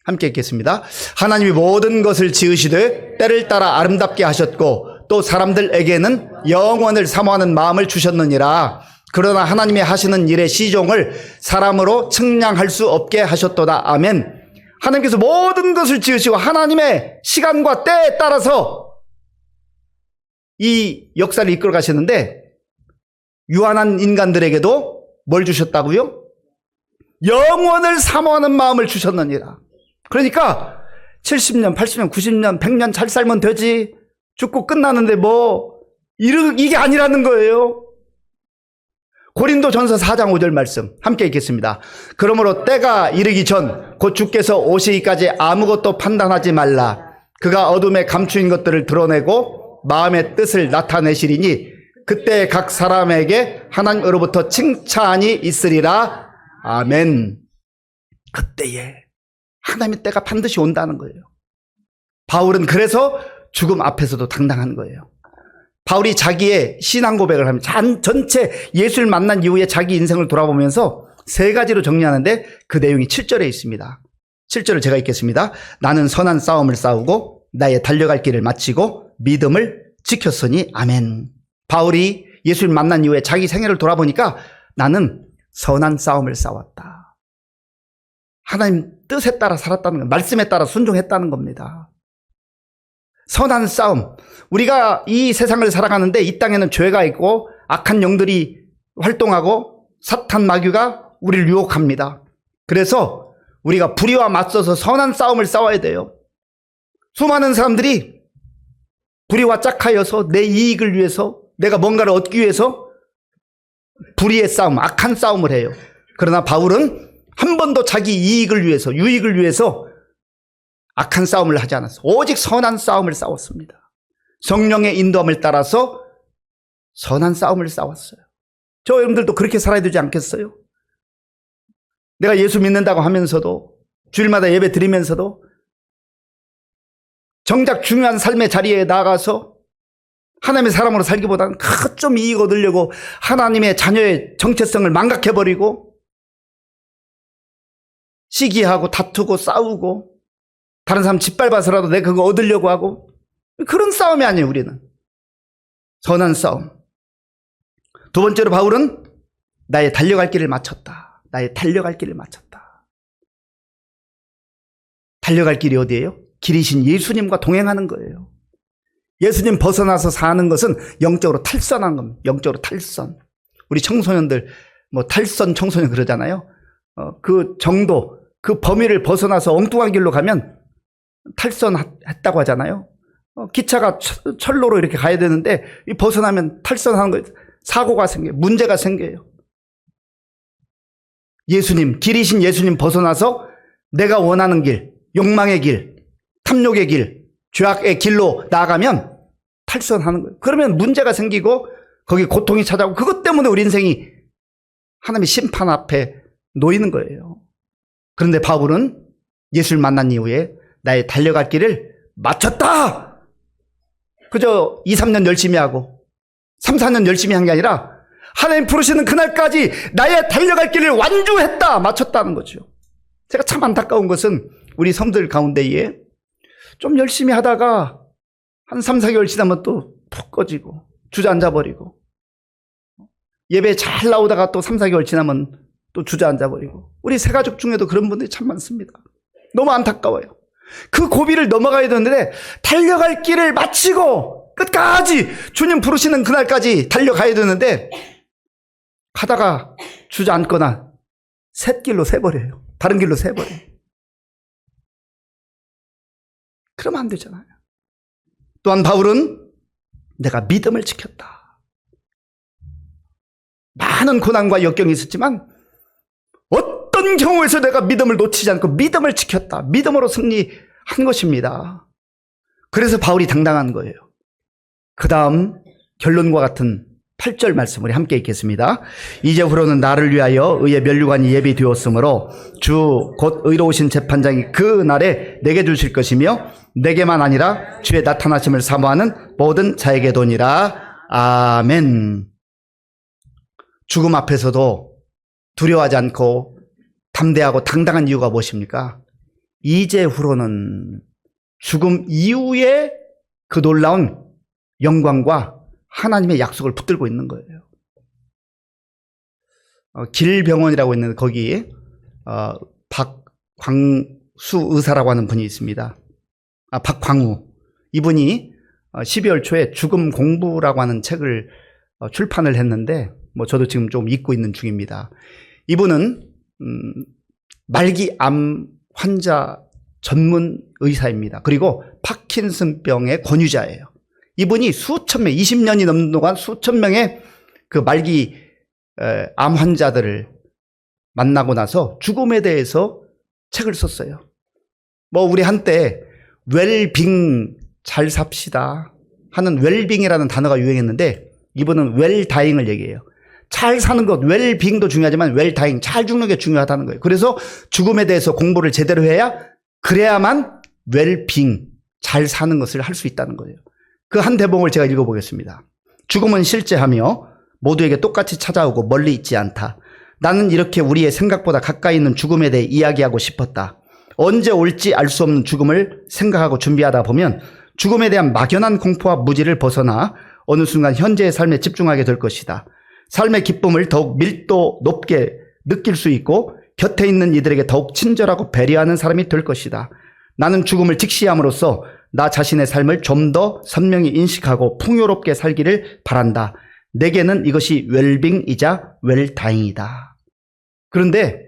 함께 읽겠습니다. 하나님이 모든 것을 지으시되 때를 따라 아름답게 하셨고 또 사람들에게는 영원을 사모하는 마음을 주셨느니라. 그러나 하나님이 하시는 일의 시종을 사람으로 측량할 수 없게 하셨도다. 아멘. 하나님께서 모든 것을 지으시고 하나님의 시간과 때에 따라서 이 역사를 이끌어 가시는데, 유한한 인간들에게도 뭘 주셨다고요? 영원을 사모하는 마음을 주셨느니라. 그러니까 70년, 80년, 90년, 100년 잘 살면 되지, 죽고 끝나는데 이게 아니라는 거예요. 고린도전서 4장 5절 말씀 함께 읽겠습니다. 그러므로 때가 이르기 전 곧 주께서 오시기까지 아무것도 판단하지 말라. 그가 어둠에 감추인 것들을 드러내고 마음의 뜻을 나타내시리니 그때 각 사람에게 하나님으로부터 칭찬이 있으리라. 아멘. 그때에 하나님의 때가 반드시 온다는 거예요. 바울은 그래서 죽음 앞에서도 당당한 거예요. 바울이 자기의 신앙 고백을 하면 전체 예수를 만난 이후에 자기 인생을 돌아보면서 세 가지로 정리하는데 그 내용이 7절에 있습니다. 7절을 제가 읽겠습니다. 나는 선한 싸움을 싸우고 나의 달려갈 길을 마치고 믿음을 지켰으니. 아멘. 바울이 예수를 만난 이후에 자기 생애를 돌아보니까 나는 선한 싸움을 싸웠다. 하나님 뜻에 따라 살았다는 것, 말씀에 따라 순종했다는 겁니다. 선한 싸움. 우리가 이 세상을 살아가는데 이 땅에는 죄가 있고 악한 영들이 활동하고 사탄 마귀가 우리를 유혹합니다. 그래서 우리가 불의와 맞서서 선한 싸움을 싸워야 돼요. 수많은 사람들이 불의와 짝하여서 내 이익을 위해서, 내가 뭔가를 얻기 위해서 불의의 싸움, 악한 싸움을 해요. 그러나 바울은 한 번도 자기 이익을 위해서, 유익을 위해서 악한 싸움을 하지 않았어요. 오직 선한 싸움을 싸웠습니다. 성령의 인도함을 따라서 선한 싸움을 싸웠어요. 저 여러분들도 그렇게 살아야 되지 않겠어요? 내가 예수 믿는다고 하면서도, 주일마다 예배 드리면서도 정작 중요한 삶의 자리에 나가서 하나님의 사람으로 살기보다는 좀 이익 얻으려고 하나님의 자녀의 정체성을 망각해버리고 시기하고 다투고 싸우고 다른 사람 짓밟아서라도 내가 그거 얻으려고 하고, 그런 싸움이 아니에요. 우리는 선한 싸움. 두 번째로 바울은 나의 달려갈 길을 마쳤다. 나의 달려갈 길을 마쳤다. 달려갈 길이 어디예요? 길이신 예수님과 동행하는 거예요. 예수님 벗어나서 사는 것은 영적으로 탈선한 겁니다. 영적으로 탈선. 우리 청소년들 탈선 청소년 그러잖아요. 그 정도, 그 범위를 벗어나서 엉뚱한 길로 가면 탈선했다고 하잖아요. 기차가 철로로 이렇게 가야 되는데 벗어나면 탈선하는 거예요. 사고가 생겨요. 문제가 생겨요. 예수님, 길이신 예수님 벗어나서 내가 원하는 길, 욕망의 길, 탐욕의 길, 죄악의 길로 나아가면 탈선하는 거예요. 그러면 문제가 생기고 거기 고통이 찾아오고, 그것 때문에 우리 인생이 하나님의 심판 앞에 놓이는 거예요. 그런데 바울은 예수를 만난 이후에 나의 달려갈 길을 마쳤다. 그저 2, 3년 열심히 하고 3, 4년 열심히 한 게 아니라 하나님 부르시는 그날까지 나의 달려갈 길을 완주했다. 마쳤다는 거죠. 제가 참 안타까운 것은 우리 성도들 가운데에 좀 열심히 하다가 한 3, 4개월 지나면 또 푹 꺼지고 주저앉아버리고, 예배 잘 나오다가 또 3, 4개월 지나면 또 주저앉아버리고, 우리 새가족 중에도 그런 분들이 참 많습니다. 너무 안타까워요. 그 고비를 넘어가야 되는데 달려갈 길을 마치고 끝까지 주님 부르시는 그날까지 달려가야 되는데 가다가 주저앉거나 샛길로 새버려요. 다른 길로 새버려요. 그러면 안 되잖아요. 또한 바울은 내가 믿음을 지켰다. 많은 고난과 역경이 있었지만 어떤 경우에서 내가 믿음을 놓치지 않고 믿음을 지켰다. 믿음으로 승리한 것입니다. 그래서 바울이 당당한 거예요. 그 다음 결론과 같은 8절 말씀 우리 함께 읽겠습니다. 이제후로는 나를 위하여 의의 면류관이 예비되었으므로 주 곧 의로우신 재판장이 그 날에 내게 주실 것이며 내게만 아니라 주의 나타나심을 사모하는 모든 자에게도니라. 아멘. 죽음 앞에서도 두려워하지 않고 담대하고 당당한 이유가 무엇입니까? 이제후로는 죽음 이후에 그 놀라운 영광과 하나님의 약속을 붙들고 있는 거예요. 길병원이라고 있는데 거기 박광수 의사라고 하는 분이 있습니다. 박광우. 이분이 12월 초에 죽음 공부라고 하는 책을 출판을 했는데 저도 지금 좀 읽고 있는 중입니다. 이분은 말기 암 환자 전문 의사입니다. 그리고 파킨슨병의 권유자예요. 이분이 수천 명, 20년이 넘는 동안 수천 명의 그 말기 암 환자들을 만나고 나서 죽음에 대해서 책을 썼어요. 우리 한때 웰빙 잘 삽시다 하는 웰빙이라는 단어가 유행했는데 이분은 웰다잉을 얘기해요. 잘 사는 것, 웰빙도 중요하지만 웰다잉, 잘 죽는 게 중요하다는 거예요. 그래서 죽음에 대해서 공부를 제대로 해야 그래야만 웰빙, 잘 사는 것을 할 수 있다는 거예요. 그 한 대목을 제가 읽어보겠습니다. 죽음은 실제하며 모두에게 똑같이 찾아오고 멀리 있지 않다. 나는 이렇게 우리의 생각보다 가까이 있는 죽음에 대해 이야기하고 싶었다. 언제 올지 알 수 없는 죽음을 생각하고 준비하다 보면 죽음에 대한 막연한 공포와 무지를 벗어나 어느 순간 현재의 삶에 집중하게 될 것이다. 삶의 기쁨을 더욱 밀도 높게 느낄 수 있고 곁에 있는 이들에게 더욱 친절하고 배려하는 사람이 될 것이다. 나는 죽음을 직시함으로써 나 자신의 삶을 좀 더 선명히 인식하고 풍요롭게 살기를 바란다. 내게는 이것이 웰빙이자 웰다잉이다. 그런데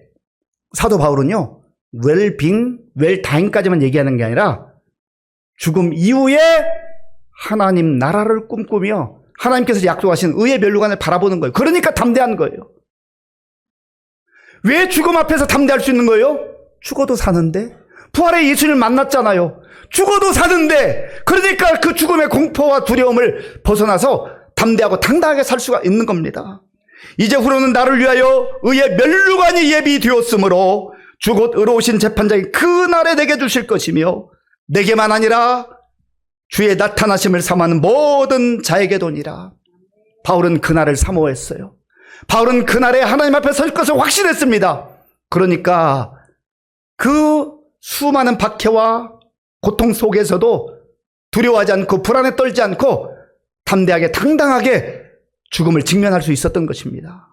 사도 바울은요, 웰빙, 웰다잉까지만 얘기하는 게 아니라 죽음 이후에 하나님 나라를 꿈꾸며 하나님께서 약속하신 의의 면류관을 바라보는 거예요. 그러니까 담대한 거예요. 왜 죽음 앞에서 담대할 수 있는 거예요? 죽어도 사는데, 부활의 예수님을 만났잖아요. 죽어도 사는데, 그러니까 그 죽음의 공포와 두려움을 벗어나서 담대하고 당당하게 살 수가 있는 겁니다. 이제후로는 나를 위하여 의의 면류관이 예비되었으므로 주곧 의로우신 재판장이 그 날에 내게 주실 것이며 내게만 아니라 주의 나타나심을 사모하는 모든 자에게도니라. 바울은 그날을 사모했어요. 바울은 그날에 하나님 앞에 설 것을 확신했습니다. 그러니까 그 수많은 박해와 고통 속에서도 두려워하지 않고 불안에 떨지 않고 담대하게 당당하게 죽음을 직면할 수 있었던 것입니다.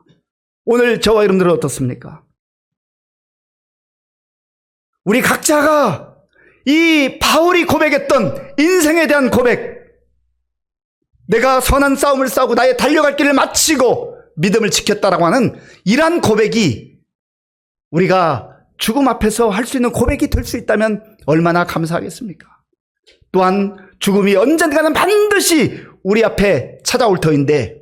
오늘 저와 여러분들은 어떻습니까? 우리 각자가 이 바울이 고백했던 인생에 대한 고백, 내가 선한 싸움을 싸우고 나의 달려갈 길을 마치고 믿음을 지켰다라고 하는 이러한 고백이 우리가 죽음 앞에서 할 수 있는 고백이 될 수 있다면 얼마나 감사하겠습니까? 또한 죽음이 언젠가는 반드시 우리 앞에 찾아올 터인데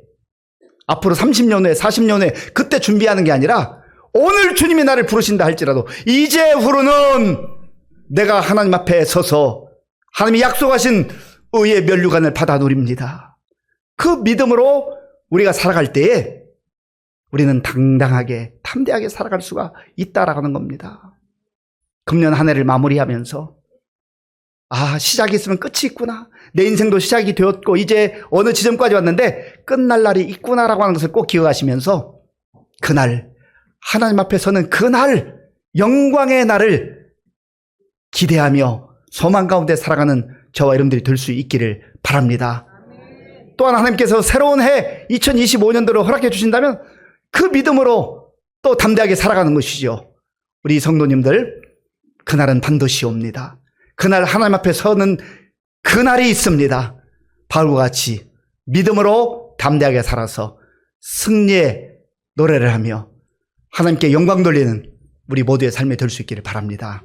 앞으로 30년 후에 40년 후에 그때 준비하는 게 아니라 오늘 주님이 나를 부르신다 할지라도 이제후로는 내가 하나님 앞에 서서 하나님이 약속하신 의의 면류관을 받아 누립니다. 그 믿음으로 우리가 살아갈 때에 우리는 당당하게 담대하게 살아갈 수가 있다라는 겁니다. 금년 한 해를 마무리하면서 시작이 있으면 끝이 있구나. 내 인생도 시작이 되었고 이제 어느 지점까지 왔는데 끝날 날이 있구나라고 하는 것을 꼭 기억하시면서 그날 하나님 앞에 서는 그날 영광의 날을 기대하며 소망 가운데 살아가는 저와 여러분들이 될 수 있기를 바랍니다. 또한 하나님께서 새로운 해 2025년도를 허락해 주신다면 그 믿음으로 또 담대하게 살아가는 것이죠. 우리 성도님들, 그날은 반드시 옵니다. 그날 하나님 앞에 서는 그날이 있습니다. 바울과 같이 믿음으로 담대하게 살아서 승리의 노래를 하며 하나님께 영광 돌리는 우리 모두의 삶이 될 수 있기를 바랍니다.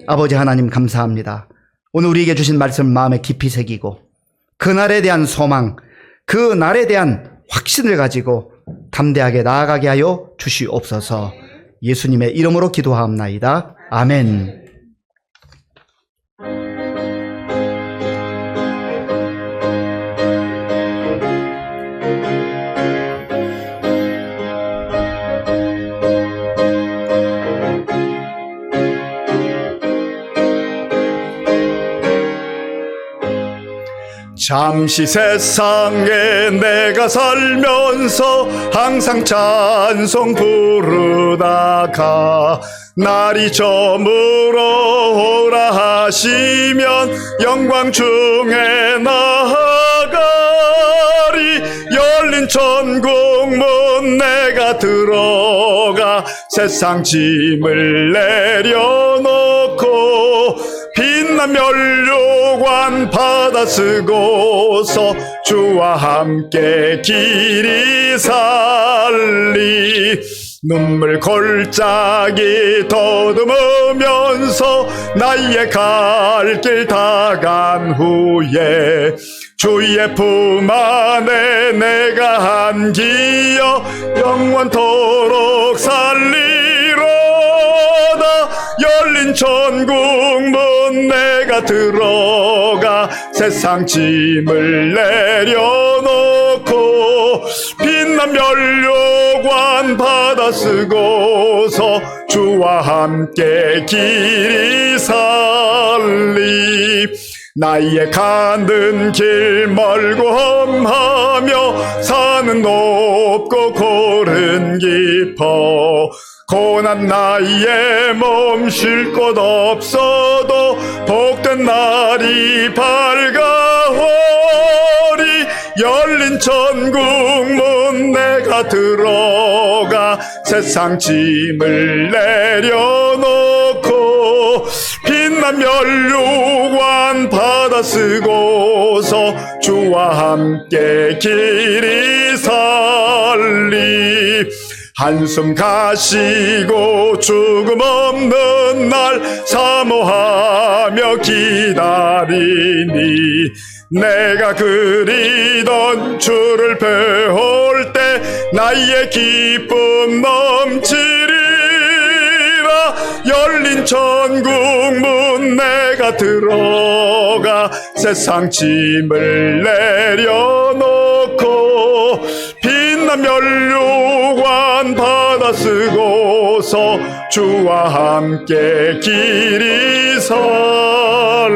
아버지 하나님 감사합니다. 오늘 우리에게 주신 말씀 마음에 깊이 새기고 그날에 대한 소망, 그 날에 대한 확신을 가지고 담대하게 나아가게 하여 주시옵소서. 예수님의 이름으로 기도하옵나이다. 아멘. 잠시 세상에 내가 살면서 항상 찬송 부르다가 날이 저물어 오라 하시면 영광 중에 나아가리. 열린 천국 문 내가 들어가 세상 짐을 내려놓고 빛난 면류관 받아 쓰고서 주와 함께 길이 살리. 눈물 골짜기 더듬으면서 나의 갈 길 다 간 후에 주의 품 안에 내가 안기어 영원토록 살리로다. 열린 천국 문 내가 들어가 세상 짐을 내려놓고 빛난 면류관 받아 쓰고서 주와 함께 길이 살리. 나의 가는 길 멀고 험하며 산은 높고 골은 깊어 고난 나의 몸 쉴 곳 없어도 복된 날이 밝아오리. 열린 천국 문 내가 들어가 세상 짐을 내려놓고 빛난 면류관 받아 쓰고서 주와 함께 길이 살리. 한숨 가시고 죽음 없는 날 사모하며 기다리니 내가 그리던 주를 배울 때 나의 기쁨 넘치리라. 열린 천국 문 내가 들어가 세상 짐을 내려놓고 빛난 면류관 받아 쓰고서 주와 함께 길이 살리.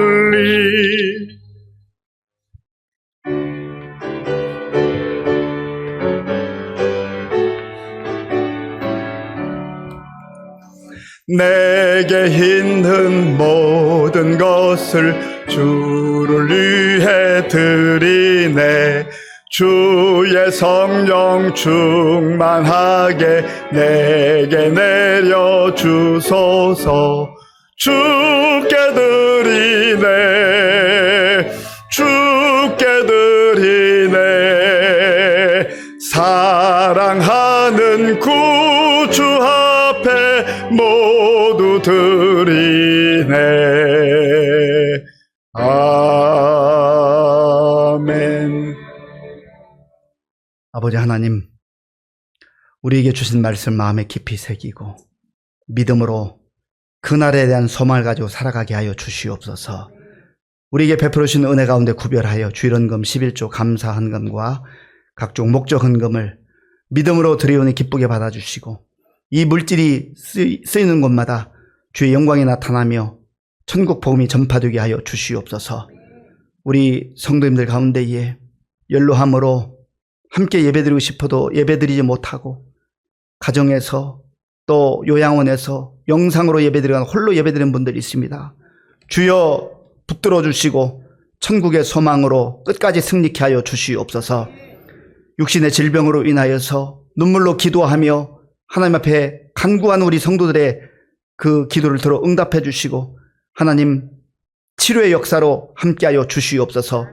내게 있는 모든 것을 주를 위해 드리네. 주의 성령 충만하게 내게 내려주소서. 주께 드리네, 주께 드리네. 사랑하는 구주 앞에 모두 드리네. 아멘. 아버지 하나님, 우리에게 주신 말씀 마음에 깊이 새기고 믿음으로 그날에 대한 소망을 가지고 살아가게 하여 주시옵소서. 우리에게 베풀어 주신 은혜 가운데 구별하여 주일헌금 11조 감사 헌금과 각종 목적 헌금을 믿음으로 드리오니 기쁘게 받아주시고 이 물질이 쓰이는 곳마다 주의 영광이 나타나며 천국 복음이 전파되게 하여 주시옵소서. 우리 성도님들 가운데에 연로함으로 함께 예배드리고 싶어도 예배드리지 못하고 가정에서 또 요양원에서 영상으로 예배드리거나 홀로 예배드리는 분들이 있습니다. 주여 붙들어 주시고 천국의 소망으로 끝까지 승리케 하여 주시옵소서. 육신의 질병으로 인하여서 눈물로 기도하며 하나님 앞에 간구하는 우리 성도들의 그 기도를 들어 응답해 주시고 하나님 치료의 역사로 함께하여 주시옵소서.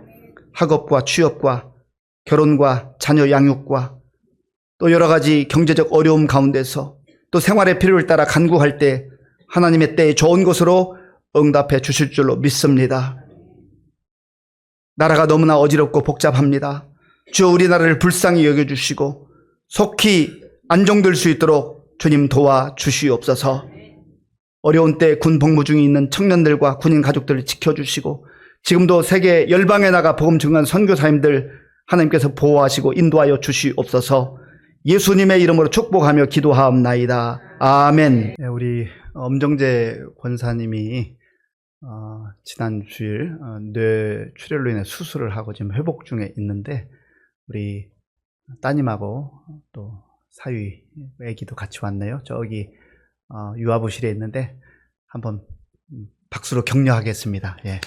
학업과 취업과 결혼과 자녀 양육과 또 여러 가지 경제적 어려움 가운데서 또 생활의 필요를 따라 간구할 때 하나님의 때에 좋은 것으로 응답해 주실 줄로 믿습니다. 나라가 너무나 어지럽고 복잡합니다. 주여 우리나라를 불쌍히 여겨주시고 속히 안정될 수 있도록 주님 도와주시옵소서. 어려운 때 군 복무 중에 있는 청년들과 군인 가족들을 지켜주시고 지금도 세계 열방에 나가 복음 증거하는 선교사님들 하나님께서 보호하시고 인도하여 주시옵소서. 예수님의 이름으로 축복하며 기도하옵나이다. 아멘. 우리 엄정재 권사님이 지난 주일 뇌 출혈로 인해 수술을 하고 지금 회복 중에 있는데 우리 따님하고 또 사위 애기도 같이 왔네요. 저기 유아부실에 있는데 한번 박수로 격려하겠습니다. 예. 네.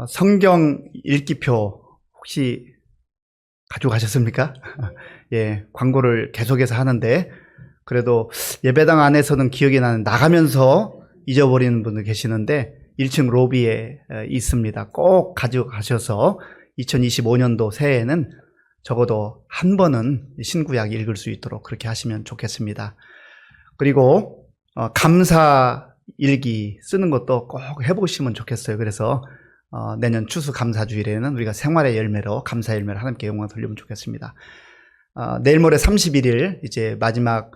성경 읽기표 혹시 가져가셨습니까? 예, 광고를 계속해서 하는데 그래도 예배당 안에서는 기억이 나는 나가면서 잊어버리는 분들 계시는데 1층 로비에 있습니다. 꼭 가져가셔서 2025년도 새해에는 적어도 한 번은 신구약 읽을 수 있도록 그렇게 하시면 좋겠습니다. 그리고 감사 일기 쓰는 것도 꼭 해보시면 좋겠어요. 그래서 내년 추수감사주일에는 우리가 생활의 열매로 감사 열매를 하나님께 영광 돌리면 좋겠습니다. 내일 모레 31일 이제 마지막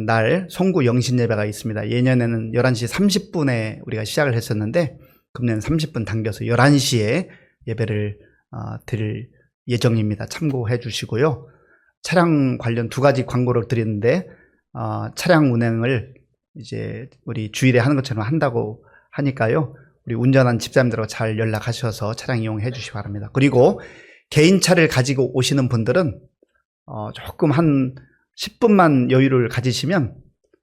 날 송구 영신 예배가 있습니다. 예년에는 11시 30분에 우리가 시작을 했었는데 금년은 30분 당겨서 11시에 예배를 드릴 예정입니다. 참고해 주시고요. 차량 관련 2가지 광고를 드리는데 차량 운행을 이제 우리 주일에 하는 것처럼 한다고 하니까요. 우리 운전한 집사님들하고 잘 연락하셔서 차량 이용해 주시기 바랍니다. 그리고 개인차를 가지고 오시는 분들은 조금 한 10분만 여유를 가지시면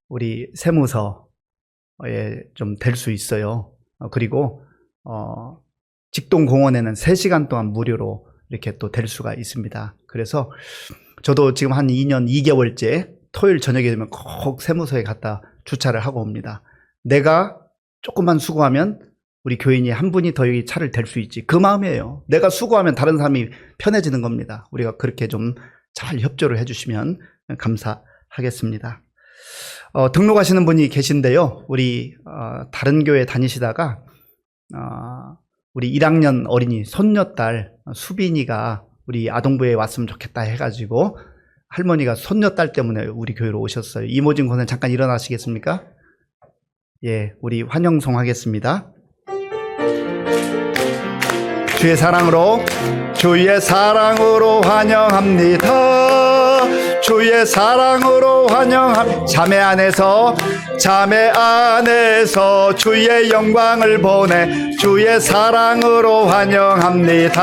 우리 세무서에 좀 될 수 있어요. 그리고 직동공원에는 3시간 동안 무료로 이렇게 또 될 수가 있습니다. 그래서 저도 지금 한 2년 2개월째 토요일 저녁에 되면 꼭 세무서에 갔다 주차를 하고 옵니다. 내가 조금만 수고하면 우리 교인이 한 분이 더 여기 차를 댈 수 있지. 그 마음이에요. 내가 수고하면 다른 사람이 편해지는 겁니다. 우리가 그렇게 좀 잘 협조를 해주시면 감사하겠습니다. 등록하시는 분이 계신데요. 우리 다른 교회 다니시다가 우리 1학년 어린이 손녀딸 수빈이가 우리 아동부에 왔으면 좋겠다 해가지고 할머니가 손녀딸 때문에 우리 교회로 오셨어요. 이모진 권사님 잠깐 일어나시겠습니까? 예, 우리 환영송 하겠습니다. 주의 사랑으로 환영합니다. 주의 사랑으로 환영합니다. 자매 안에서 주의 영광을 보내 주의 사랑으로 환영합니다.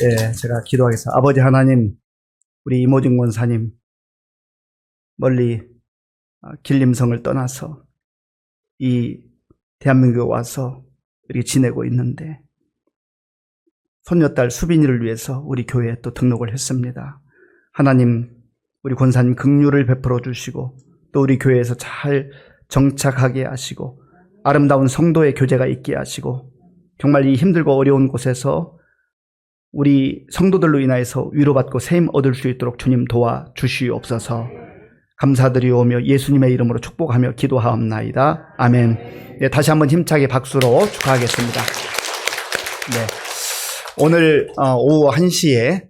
예, 제가 기도하겠습니다. 아버지 하나님, 우리 이모진 권사님 멀리 길림성을 떠나서 이 대한민국에 와서 이렇게 지내고 있는데 손녀딸 수빈이를 위해서 우리 교회에 또 등록을 했습니다. 하나님, 우리 권사님 긍휼을 베풀어 주시고 또 우리 교회에서 잘 정착하게 하시고 아름다운 성도의 교제가 있게 하시고 정말 이 힘들고 어려운 곳에서 우리 성도들로 인하여서 위로받고 세임 얻을 수 있도록 주님 도와주시옵소서. 감사드리오며 예수님의 이름으로 축복하며 기도하옵나이다. 아멘. 네, 다시 한번 힘차게 박수로 축하하겠습니다. 네, 오늘 오후 1시에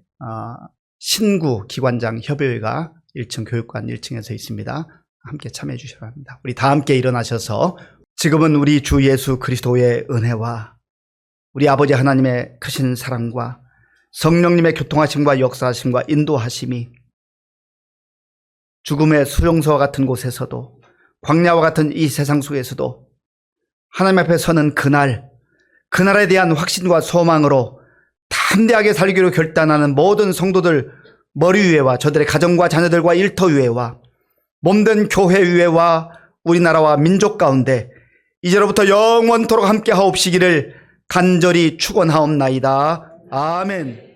신구 기관장 협의회가 1층 교육관 1층에서 있습니다. 함께 참여해 주시기 바랍니다. 우리 다 함께 일어나셔서 지금은 우리 주 예수 그리스도의 은혜와 우리 아버지 하나님의 크신 사랑과 성령님의 교통하심과 역사하심과 인도하심이 죽음의 수용소와 같은 곳에서도 광야와 같은 이 세상 속에서도 하나님 앞에 서는 그날에 대한 확신과 소망으로 담대하게 살기로 결단하는 모든 성도들 머리 위에와 저들의 가정과 자녀들과 일터 위에와 몸된 교회 위에와 우리나라와 민족 가운데 이제로부터 영원토록 함께 하옵시기를 간절히 축원하옵나이다. 아멘.